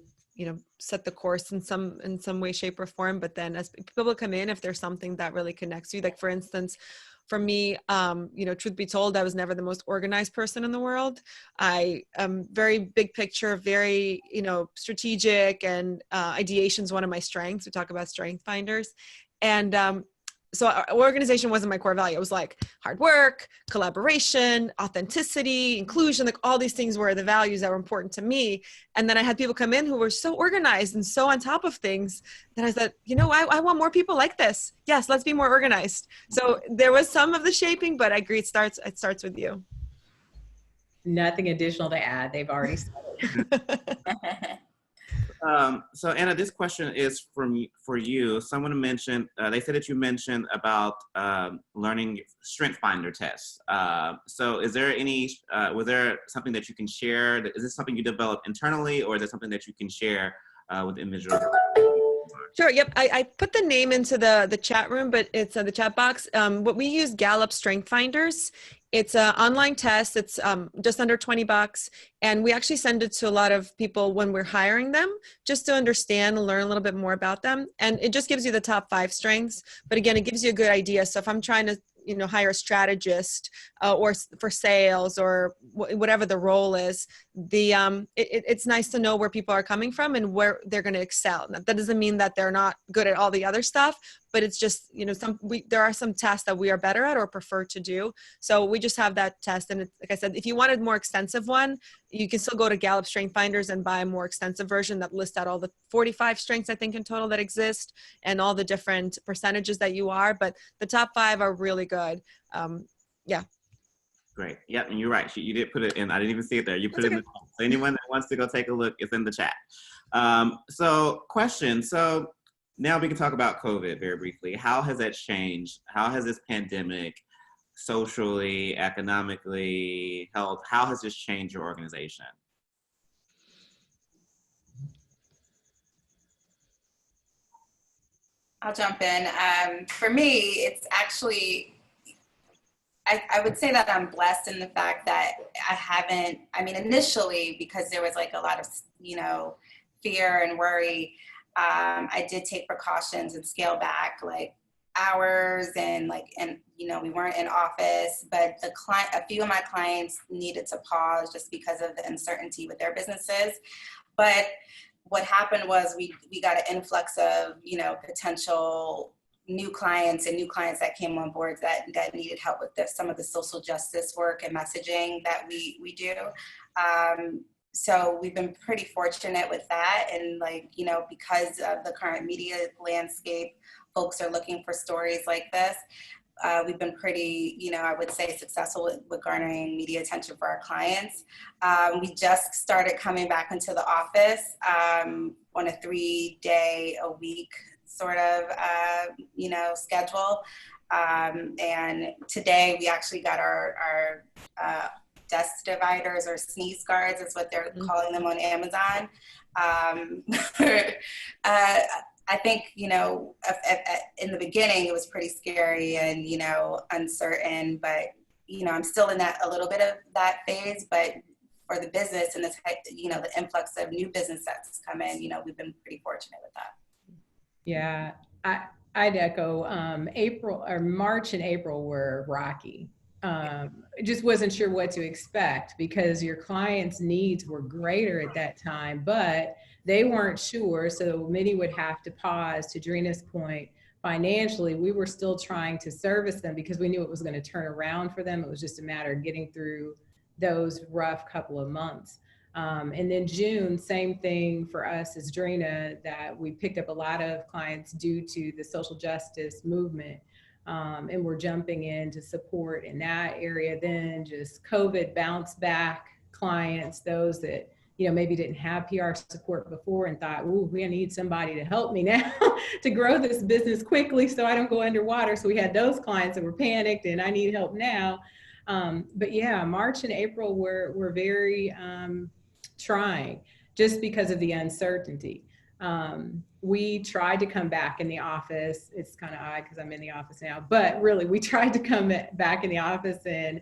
set the course in some way, shape, or form. But then as people come in, if there's something that really connects you, like for instance, for me, truth be told, I was never the most organized person in the world. I am very big picture, very, strategic, and ideation is one of my strengths. We talk about strength finders. And so organization wasn't my core value. It was like hard work, collaboration, authenticity, inclusion, like all these things were the values that were important to me. And then I had people come in who were so organized and so on top of things that I said, I want more people like this. Yes, let's be more organized. So there was some of the shaping, but I agree, it starts with you. Nothing additional to add. They've already said it. So Anna, this question is for you. Someone mentioned, they said that you mentioned about learning strength finder tests. So is there was there something that you can share? Is this something you developed internally, or is it something that you can share with individuals? Sure. Yep. I put the name into the chat room, but it's the chat box. What we use Gallup Strength Finders. It's an online test. It's just under $20. And we actually send it to a lot of people when we're hiring them, just to understand and learn a little bit more about them. And it just gives you the top 5 strengths. But again, it gives you a good idea. So if I'm trying to, hire a strategist for sales or whatever the role is, it's nice to know where people are coming from and where they're going to excel. That doesn't mean that they're not good at all the other stuff, but it's just, there are some tasks that we are better at or prefer to do. So we just have that test. And like I said, if you wanted a more extensive one, you can still go to Gallup Strength Finders and buy a more extensive version that lists out all the 45 strengths, I think, in total that exist and all the different percentages that you are. But the top 5 are really good. Yeah. Great. Yep, and you're right. You did put it in. I didn't even see it there. You put it in the chat. So anyone that wants to go take a look, it's in the chat. So question. So now we can talk about COVID very briefly. How has that changed? How has this pandemic socially, economically, health, how has this changed your organization? I'll jump in. For me, it's actually, I would say that I'm blessed in the fact that initially, because there was like a lot of, fear and worry, I did take precautions and scale back like hours and we weren't in office, but a few of my clients needed to pause just because of the uncertainty with their businesses. But what happened was we got an influx of, potential new clients that came on board that needed help with some of the social justice work and messaging that we do. So we've been pretty fortunate with that. And because of the current media landscape, folks are looking for stories like this. We've been pretty, I would say, successful with garnering media attention for our clients. We just started coming back into the office on a 3-day-a-week sort of, schedule. And today we actually got our desk dividers, or sneeze guards is what they're calling them on Amazon. I think, in the beginning it was pretty scary and, uncertain, but, I'm still in a little bit of that phase, but for the business and the influx of new business that's come in, we've been pretty fortunate with that. Yeah, I'd echo March and April were rocky. Just wasn't sure what to expect because your clients' needs were greater at that time, but they weren't sure. So many would have to pause. To Dreena's point, financially, we were still trying to service them because we knew it was going to turn around for them. It was just a matter of getting through those rough couple of months. And then June, same thing for us as Dreena, that we picked up a lot of clients due to the social justice movement. And we're jumping in to support in that area. Then just COVID bounced back clients, those that, maybe didn't have PR support before and thought, ooh, we need somebody to help me now to grow this business quickly so I don't go underwater. So we had those clients that were panicked and I need help now. But yeah, March and April were very trying just because of the uncertainty. We tried to come back in the office. It's kind of odd because I'm in the office now, but really we tried to come back in the office in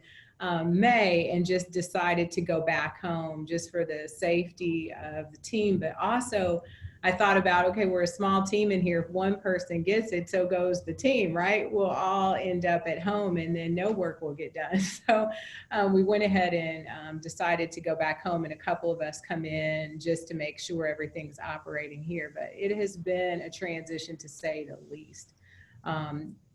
May and just decided to go back home just for the safety of the team. But also I thought about, okay, we're a small team in here. If one person gets it, so goes the team, right? We'll all end up at home and then no work will get done. So we went ahead and decided to go back home, and a couple of us come in just to make sure everything's operating here. But it has been a transition, to say the least.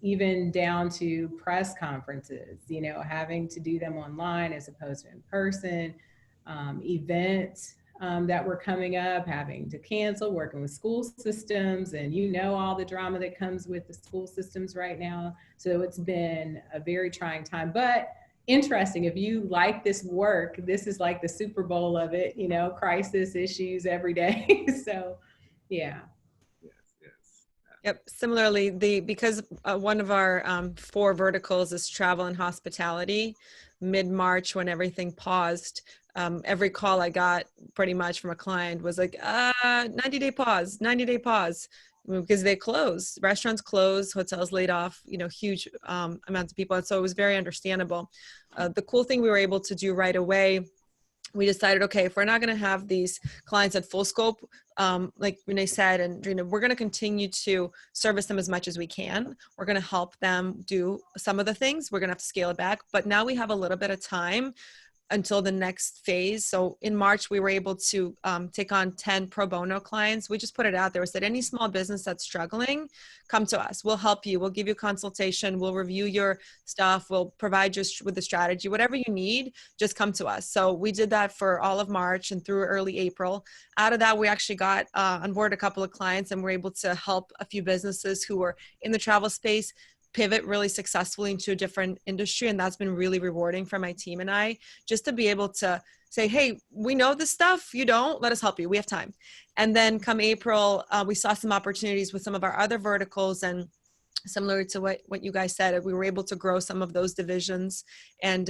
Even down to press conferences, having to do them online as opposed to in person, events that were coming up, having to cancel, working with school systems, and all the drama that comes with the school systems right now. So it's been a very trying time, but interesting. If you like this work, this is like the Super Bowl of it, crisis issues every day. So yeah. Yep. Similarly, because one of our 4 verticals is travel and hospitality, mid-March when everything paused, every call I got pretty much from a client was like, 90-day pause, because they closed. Restaurants closed, hotels laid off, huge amounts of people. And so it was very understandable. The cool thing we were able to do right away we decided, okay, if we're not going to have these clients at full scope, like Renee said, and Dreena, we're going to continue to service them as much as we can. We're going to help them do some of the things. We're going to have to scale it back. But now we have a little bit of time until the next phase. So in March, we were able to take on 10 pro bono clients. We just put it out there. We said, any small business that's struggling, come to us. We'll help you. We'll give you consultation. We'll review your stuff. We'll provide you with the strategy. Whatever you need, just come to us. So we did that for all of March and through early April. Out of that, we actually got on board a couple of clients, and we're able to help a few businesses who were in the travel space pivot really successfully into a different industry. And that's been really rewarding for my team and I, just to be able to say, hey, we know this stuff, you don't, let us help you, we have time. And then come April, we saw some opportunities with some of our other verticals, and similar to what you guys said, we were able to grow some of those divisions. And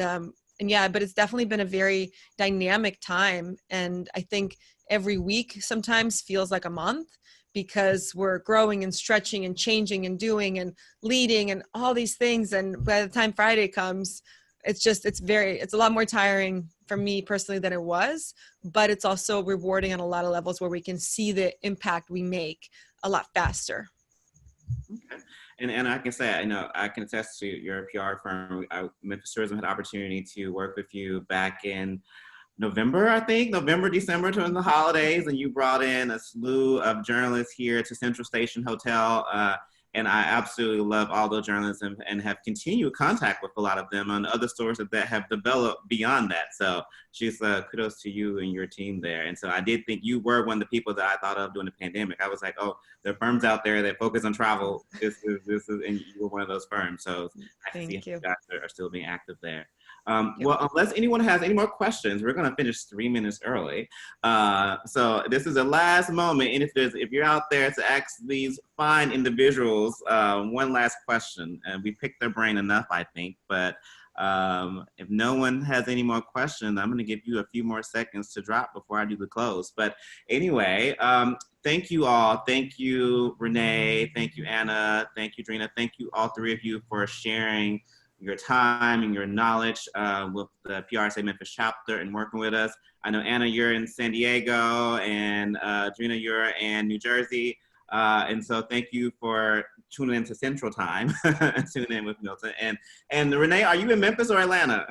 yeah, but it's definitely been a very dynamic time. And I think every week sometimes feels like a month, because we're growing and stretching and changing and doing and leading and all these things. And by the time Friday comes, it's a lot more tiring for me personally than it was, but it's also rewarding on a lot of levels where we can see the impact we make a lot faster. Okay. And I can say, I can attest to your PR firm. Memphis Tourism had the opportunity to work with you back in November, December during the holidays, and you brought in a slew of journalists here to Central Station Hotel. And I absolutely love all those journalists and have continued contact with a lot of them on other stories that have developed beyond that. So just kudos to you and your team there. And so I did think you were one of the people that I thought of during the pandemic. I was like, oh, there are firms out there that focus on travel. This is, and you were one of those firms. So I can see how you guys are still being active there. Well, unless anyone has any more questions, we're going to finish 3 minutes early. So this is the last moment. And if you're out there to ask these fine individuals one last question, and we picked their brain enough, I think. But if no one has any more questions, I'm going to give you a few more seconds to drop before I do the close. But anyway, thank you all. Thank you, Renee. Thank you, Anna. Thank you, Dreena. Thank you, all three of you, for sharing your time and your knowledge with the PRSA Memphis chapter and working with us. I know, Anna, you're in San Diego, and Dreena, you're in New Jersey. And so thank you for tuning into Central Time and tuning in with Milton. And Renee, are you in Memphis or Atlanta?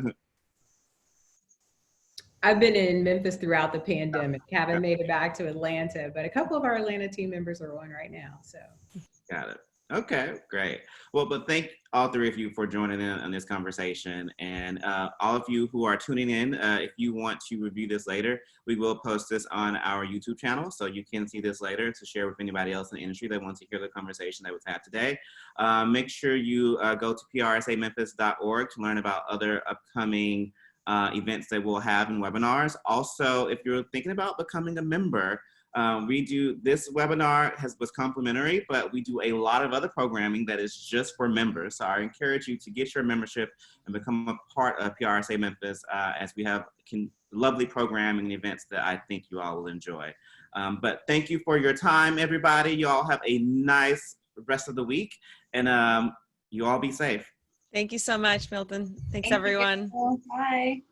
I've been in Memphis throughout the pandemic. Haven't made it back to Atlanta, but a couple of our Atlanta team members are on right now. So got it. Okay, great. Well, but thank all three of you for joining in on this conversation. And all of you who are tuning in, if you want to review this later, we will post this on our YouTube channel, so you can see this later to share with anybody else in the industry that wants to hear the conversation that was had today. Make sure you go to prsamemphis.org to learn about other upcoming events that we'll have and webinars. Also, if you're thinking about becoming a member, this webinar was complimentary, but we do a lot of other programming that is just for members. So I encourage you to get your membership and become a part of PRSA Memphis, as we have lovely programming and events that I think you all will enjoy. But thank you for your time, everybody. You all have a nice rest of the week, and you all be safe. Thank you so much, Milton. Thanks, everyone. Bye.